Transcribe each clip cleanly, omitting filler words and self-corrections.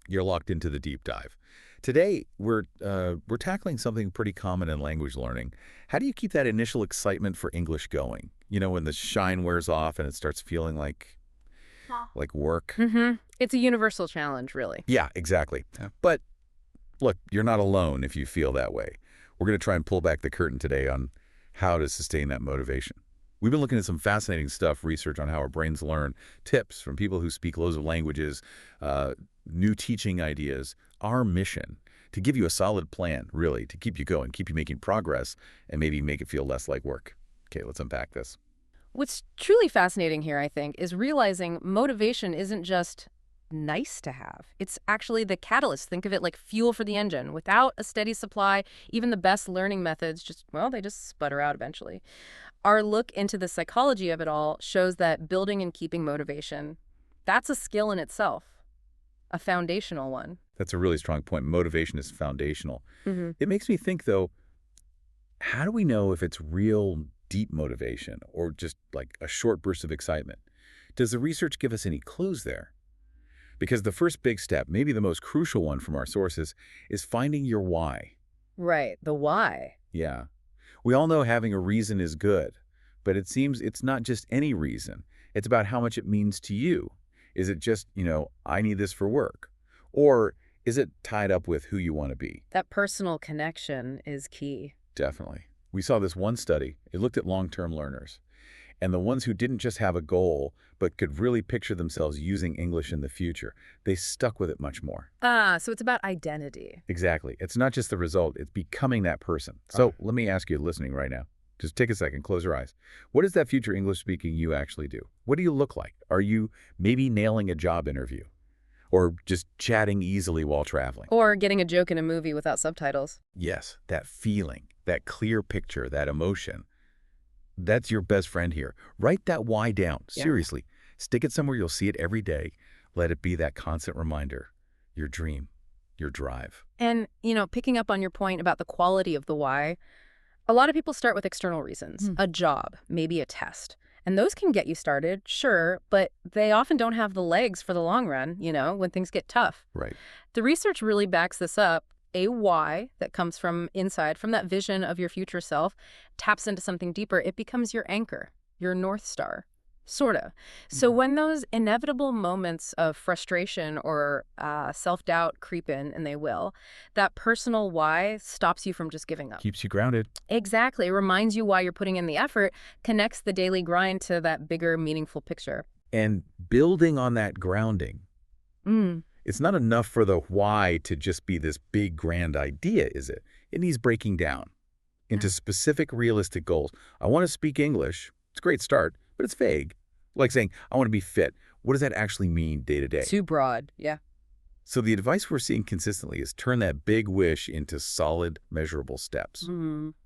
You're locked into the deep dive. Today, we're tackling something pretty common in language learning. How do you keep that initial excitement for English going? You know, when the shine wears off and it starts feeling like work. It's a universal challenge, really. Yeah, exactly. Yeah. But look, you're not alone if you feel that way. We're going to try and pull back the curtain today on how to sustain that motivation. We've been looking at some fascinating stuff, research on how our brains learn, tips from people who speak loads of languages, new teaching ideas. Our mission to give you a solid plan, really, to keep you going, keep you making progress, and maybe make it feel less like work. Okay, let's unpack this. What's truly fascinating here, I think, is realizing motivation isn't just nice to have. It's actually the catalyst. Think of it like fuel for the engine. Without a steady supply, even the best learning methods they just sputter out eventually. Our look into the psychology of it all shows that building and keeping motivation, that's a skill in itself, a foundational one. That's a really strong point. Motivation is foundational. It makes me think, though, how do we know if it's real deep motivation or just like a short burst of excitement? Does the research give us any clues there? Because the first big step, maybe the most crucial one from our sources, is finding your why. Right, the why. Yeah. We all know having a reason is good, but it seems it's not just any reason. It's about how much it means to you. Is it just, I need this for work? Or is it tied up with who you want to be? That personal connection is key. Definitely. We saw this one study. It looked at long-term learners. And the ones who didn't just have a goal, but could really picture themselves using English in the future, they stuck with it much more. So it's about identity. Exactly. It's not just the result, it's becoming that person. So let me ask you, listening right now, just take a second, close your eyes. What does that future English speaking you actually do? What do you look like? Are you maybe nailing a job interview? Or just chatting easily while traveling? Or getting a joke in a movie without subtitles. Yes, that feeling, that clear picture, that emotion. That's your best friend here. Write that why down. Yeah. Seriously. Stick it somewhere you'll see it every day. Let it be that constant reminder. Your dream, your drive. And, picking up on your point about the quality of the why, a lot of people start with external reasons. A job, maybe a test. And those can get you started, sure, but they often don't have the legs for the long run, when things get tough. Right. The research really backs this up. A why that comes from inside, from that vision of your future self, taps into something deeper. It becomes your anchor, your North Star, sort of. So when those inevitable moments of frustration or self-doubt creep in, and they will, that personal why stops you from just giving up. Keeps you grounded. Exactly. It reminds you why you're putting in the effort, connects the daily grind to that bigger, meaningful picture. And building on that grounding. It's not enough for the why to just be this big, grand idea, is it? It needs breaking down into specific, realistic goals. I want to speak English. It's a great start, but it's vague. Like saying, I want to be fit. What does that actually mean day to day? Too broad, yeah. So the advice we're seeing consistently is turn that big wish into solid, measurable steps.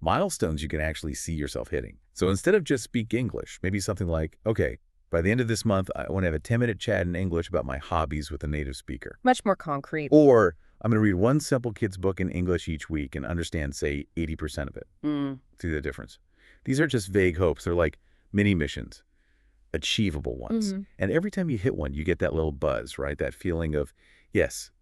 Milestones you can actually see yourself hitting. So instead of just speak English, maybe something like, okay, by the end of this month, I want to have a 10-minute chat in English about my hobbies with a native speaker. Much more concrete. Or I'm going to read one simple kid's book in English each week and understand, say, 80% of it. See the difference? These aren't just vague hopes. They're like mini missions, achievable ones. And every time you hit one, you get that little buzz, right? That feeling of, yes,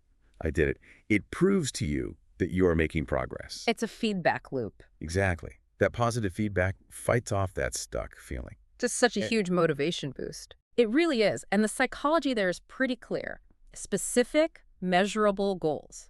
I did it. It proves to you that you are making progress. It's a feedback loop. Exactly. That positive feedback fights off that stuck feeling. Just such a huge motivation boost. It really is. And the psychology there is pretty clear. Specific, measurable goals.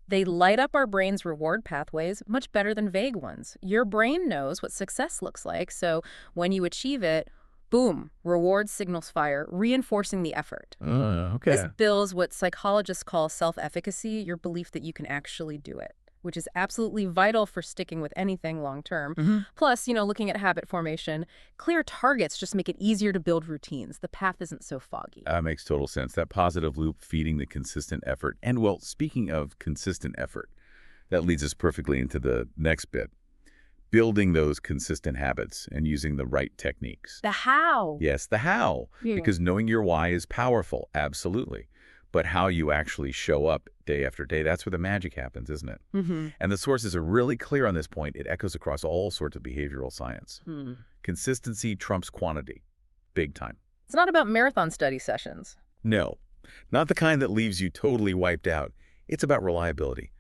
They light up our brain's reward pathways much better than vague ones. Your brain knows what success looks like, so when you achieve it, boom, reward signals fire, reinforcing the effort. Okay. This builds what psychologists call self-efficacy, your belief that you can actually do it, which is absolutely vital for sticking with anything long-term. Plus, looking at habit formation, clear targets just make it easier to build routines. The path isn't so foggy. That makes total sense. That positive loop feeding the consistent effort. And, well, speaking of consistent effort, that leads us perfectly into the next bit. Building those consistent habits and using the right techniques. The how. Yes, the how. Because knowing your why is powerful, absolutely. But how you actually show up day after day, that's where the magic happens, isn't it? And the sources are really clear on this point. It echoes across all sorts of behavioral science. Consistency trumps quantity. Big time. It's not about marathon study sessions. No. Not the kind that leaves you totally wiped out. It's about reliability.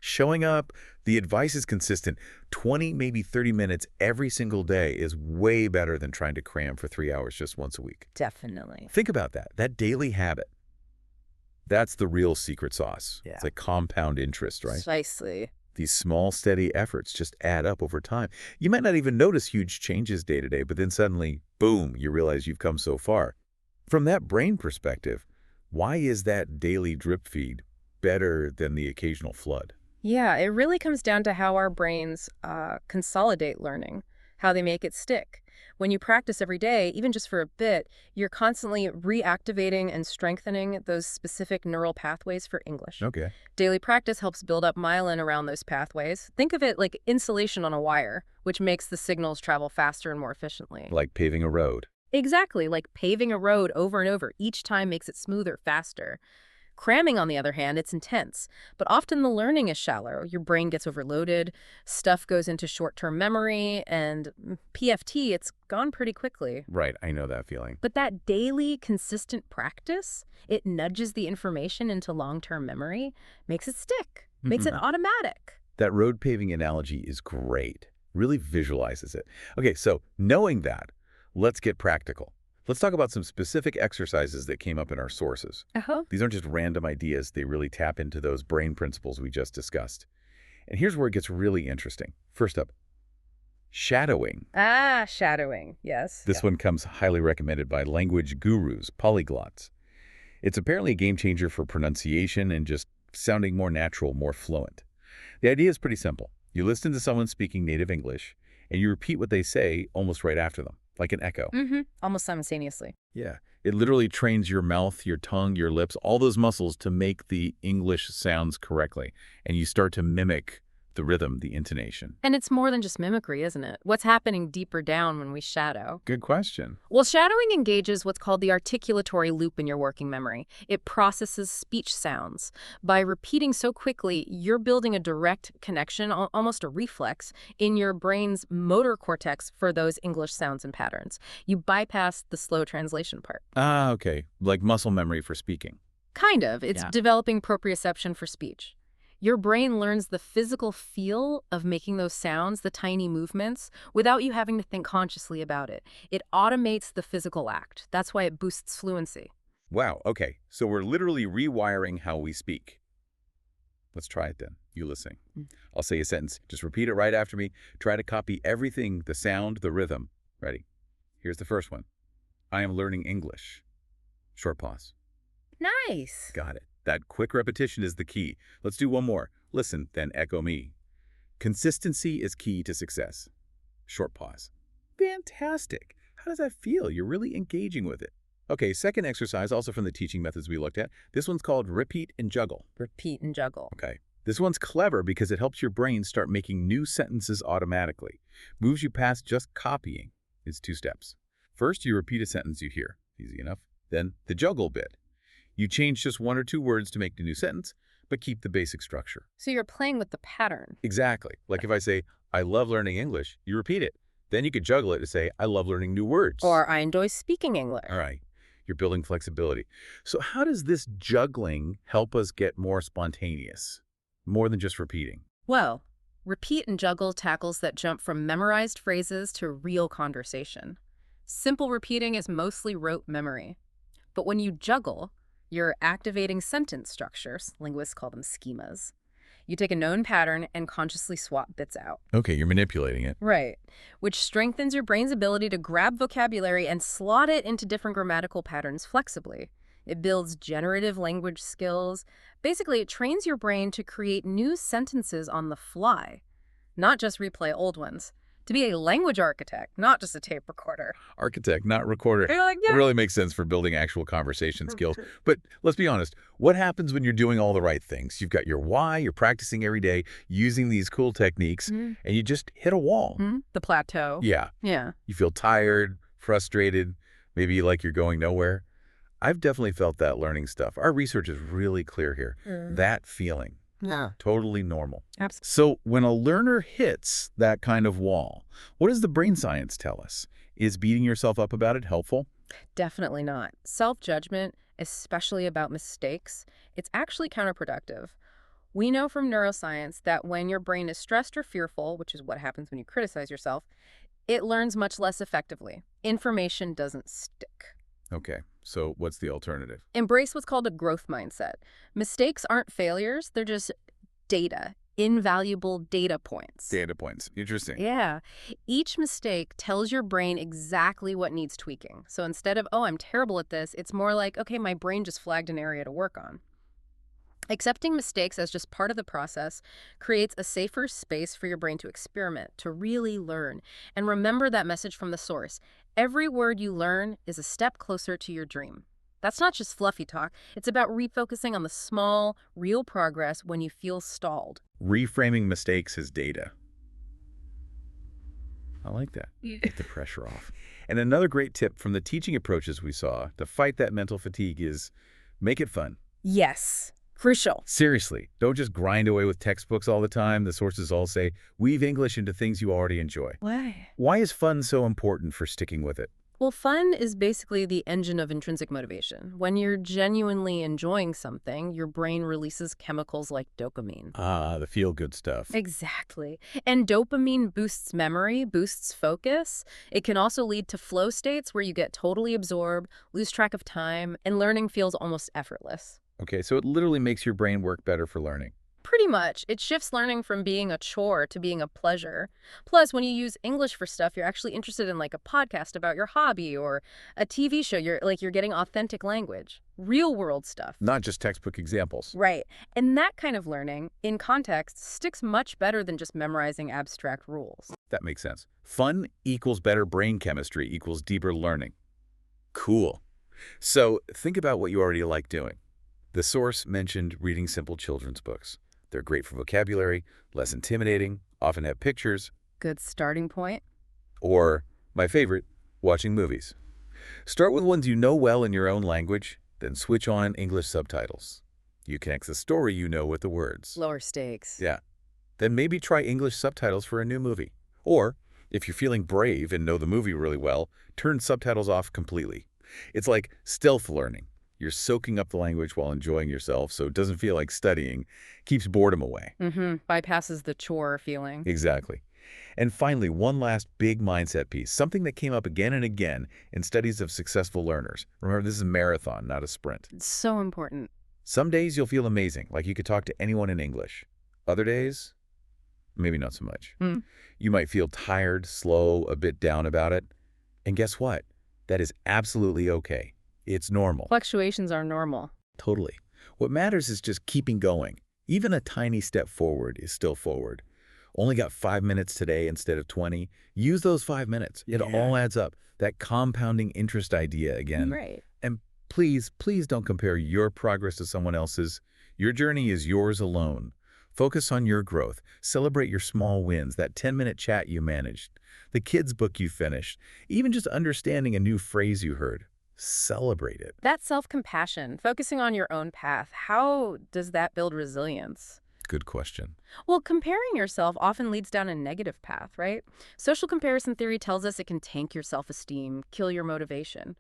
Showing up, the advice is consistent. 20, maybe 30 minutes every single day is way better than trying to cram for 3 hours just once a week. Definitely. Think about that daily habit. That's the real secret sauce. Yeah. It's like compound interest, right? Precisely. These small, steady efforts just add up over time. You might not even notice huge changes day to day, but then suddenly, boom, you realize you've come so far. From that brain perspective, why is that daily drip feed better than the occasional flood? Yeah, it really comes down to how our brains consolidate learning, how they make it stick. When you practice every day, even just for a bit, you're constantly reactivating and strengthening those specific neural pathways for English. Okay. Daily practice helps build up myelin around those pathways. Think of it like insulation on a wire, which makes the signals travel faster and more efficiently. Like paving a road. Exactly, like paving a road over and over. Each time makes it smoother, faster. Cramming, on the other hand, it's intense, but often the learning is shallow. Your brain gets overloaded, stuff goes into short-term memory, and PFT, it's gone pretty quickly. Right, I know that feeling. But that daily, consistent practice, it nudges the information into long-term memory, makes it stick, makes it automatic. That road paving analogy is great. Really visualizes it. Okay, so knowing that, let's get practical. Let's talk about some specific exercises that came up in our sources. These aren't just random ideas. They really tap into those brain principles we just discussed. And here's where it gets really interesting. First up, shadowing. Shadowing, yes. This one comes highly recommended by language gurus, polyglots. It's apparently a game changer for pronunciation and just sounding more natural, more fluent. The idea is pretty simple. You listen to someone speaking native English, and you repeat what they say almost right after them, like an echo. Almost simultaneously. Yeah. It literally trains your mouth, your tongue, your lips, all those muscles to make the English sounds correctly. And you start to mimic the rhythm, the intonation. And it's more than just mimicry, isn't it? What's happening deeper down when we shadow? Good question. Well, shadowing engages what's called the articulatory loop in your working memory. It processes speech sounds. By repeating so quickly, you're building a direct connection, almost a reflex, in your brain's motor cortex for those English sounds and patterns. You bypass the slow translation part. Okay. Like muscle memory for speaking. Kind of. It's developing proprioception for speech. Your brain learns the physical feel of making those sounds, the tiny movements, without you having to think consciously about it. It automates the physical act. That's why it boosts fluency. Wow. Okay. So we're literally rewiring how we speak. Let's try it then. You listen. I'll say a sentence. Just repeat it right after me. Try to copy everything, the sound, the rhythm. Ready? Here's the first one. I am learning English. Short pause. Nice. Got it. That quick repetition is the key. Let's do one more. Listen, then echo me. Consistency is key to success. Short pause. Fantastic. How does that feel? You're really engaging with it. Okay, second exercise, also from the teaching methods we looked at. This one's called repeat and juggle. Repeat and juggle. Okay. This one's clever because it helps your brain start making new sentences automatically. Moves you past just copying. It's 2 steps. First, you repeat a sentence you hear. Easy enough. Then the juggle bit. You change just 1 or 2 words to make the new sentence, but keep the basic structure. So you're playing with the pattern. Exactly. Like if I say, I love learning English, you repeat it. Then you could juggle it to say, I love learning new words. Or I enjoy speaking English. All right. You're building flexibility. So how does this juggling help us get more spontaneous? More than just repeating? Well, repeat and juggle tackles that jump from memorized phrases to real conversation. Simple repeating is mostly rote memory. But when you juggle, you're activating sentence structures. Linguists call them schemas. You take a known pattern and consciously swap bits out. Okay, you're manipulating it. Right. Which strengthens your brain's ability to grab vocabulary and slot it into different grammatical patterns flexibly. It builds generative language skills. Basically, it trains your brain to create new sentences on the fly, not just replay old ones. To be a language architect, not just a tape recorder. Architect, not recorder. You're like, yeah. It really makes sense for building actual conversation skills. But let's be honest, what happens when you're doing all the right things? You've got your why, you're practicing every day, using these cool techniques, and you just hit a wall. The plateau. Yeah. Yeah. You feel tired, frustrated, maybe like you're going nowhere. I've definitely felt that learning stuff. Our research is really clear here. That feeling. Yeah. Totally normal. Absolutely. So when a learner hits that kind of wall, what does the brain science tell us? Is beating yourself up about it helpful? Definitely not. Self-judgment, especially about mistakes, it's actually counterproductive. We know from neuroscience that when your brain is stressed or fearful, which is what happens when you criticize yourself, it learns much less effectively. Information doesn't stick. Okay, so what's the alternative? Embrace what's called a growth mindset. Mistakes aren't failures, they're just data, invaluable data points. Data points. Interesting. Yeah. Each mistake tells your brain exactly what needs tweaking. So instead of, oh, I'm terrible at this, it's more like, okay, my brain just flagged an area to work on. Accepting mistakes as just part of the process creates a safer space for your brain to experiment, to really learn. And remember that message from the source. Every word you learn is a step closer to your dream. That's not just fluffy talk. It's about refocusing on the small, real progress when you feel stalled. Reframing mistakes as data. I like that. Get the pressure off. And another great tip from the teaching approaches we saw to fight that mental fatigue is make it fun. Yes. Crucial. Seriously, don't just grind away with textbooks all the time. The sources all say, weave English into things you already enjoy. Why? Why is fun so important for sticking with it? Well, fun is basically the engine of intrinsic motivation. When you're genuinely enjoying something, your brain releases chemicals like dopamine. Ah, the feel-good stuff. Exactly. And dopamine boosts memory, boosts focus. It can also lead to flow states where you get totally absorbed, lose track of time, and learning feels almost effortless. Okay, so it literally makes your brain work better for learning. Pretty much. It shifts learning from being a chore to being a pleasure. Plus, when you use English for stuff, you're actually interested in like a podcast about your hobby or a TV show. You're getting authentic language, real world stuff. Not just textbook examples. Right. And that kind of learning, in context, sticks much better than just memorizing abstract rules. That makes sense. Fun equals better brain chemistry equals deeper learning. Cool. So think about what you already like doing. The source mentioned reading simple children's books. They're great for vocabulary, less intimidating, often have pictures. Good starting point. Or, my favorite, watching movies. Start with ones you know well in your own language, then switch on English subtitles. You connect the story you know with the words. Lower stakes. Yeah. Then maybe try English subtitles for a new movie. Or, if you're feeling brave and know the movie really well, turn subtitles off completely. It's like stealth learning. You're soaking up the language while enjoying yourself, so it doesn't feel like studying, keeps boredom away. Bypasses the chore feeling. Exactly. And finally, one last big mindset piece, something that came up again and again in studies of successful learners. Remember, this is a marathon, not a sprint. It's so important. Some days you'll feel amazing, like you could talk to anyone in English. Other days, maybe not so much. You might feel tired, slow, a bit down about it. And guess what? That is absolutely okay. It's normal. Fluctuations are normal. Totally. What matters is just keeping going. Even a tiny step forward is still forward. Only got 5 minutes today instead of 20. Use those 5 minutes. It all adds up. That compounding interest idea again. Right. And please, please don't compare your progress to someone else's. Your journey is yours alone. Focus on your growth. Celebrate your small wins, that 10-minute chat you managed, the kids' book you finished, even just understanding a new phrase you heard. Celebrate it. That self-compassion, focusing on your own path, how does that build resilience? Good question. Well, comparing yourself often leads down a negative path, right? Social comparison theory tells us it can tank your self-esteem, kill your motivation.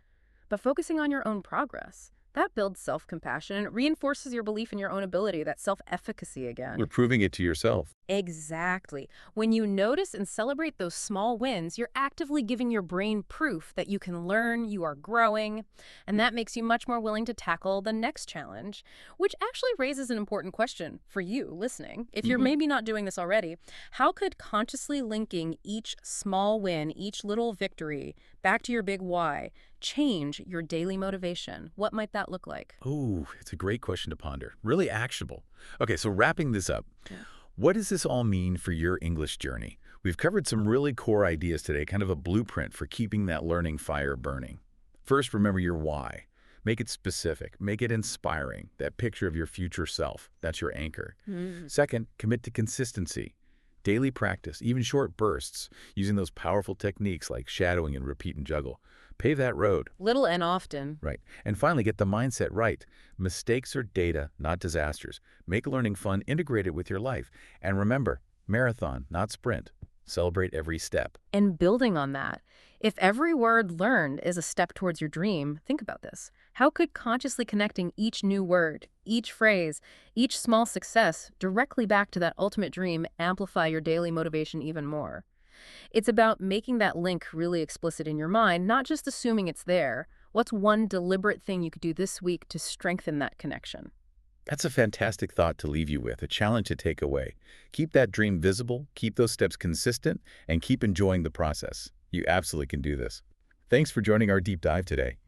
But focusing on your own progress, that builds self-compassion and it reinforces your belief in your own ability, that self-efficacy again. You're proving it to yourself. Exactly. When you notice and celebrate those small wins, you're actively giving your brain proof that you can learn, you are growing, and that makes you much more willing to tackle the next challenge, which actually raises an important question for you listening. If you're maybe not doing this already, how could consciously linking each small win, each little victory, back to your big why, change your daily motivation? What might that look like? Oh, it's a great question to ponder. Really actionable. Okay, so wrapping this up. What does this all mean for your English journey? We've covered some really core ideas today, kind of a blueprint for keeping that learning fire burning. First, remember your why. Make it specific. Make it inspiring. That picture of your future self. That's your anchor. Second, commit to consistency. Daily practice, even short bursts, using those powerful techniques like shadowing and repeat and juggle. Pave that road. Little and often. Right. And finally, get the mindset right. Mistakes are data, not disasters. Make learning fun, integrate it with your life. And remember, marathon, not sprint. Celebrate every step. And building on that, if every word learned is a step towards your dream, think about this. How could consciously connecting each new word, each phrase, each small success directly back to that ultimate dream amplify your daily motivation even more? It's about making that link really explicit in your mind, not just assuming it's there. What's one deliberate thing you could do this week to strengthen that connection? That's a fantastic thought to leave you with, a challenge to take away. Keep that dream visible, keep those steps consistent, and keep enjoying the process. You absolutely can do this. Thanks for joining our deep dive today.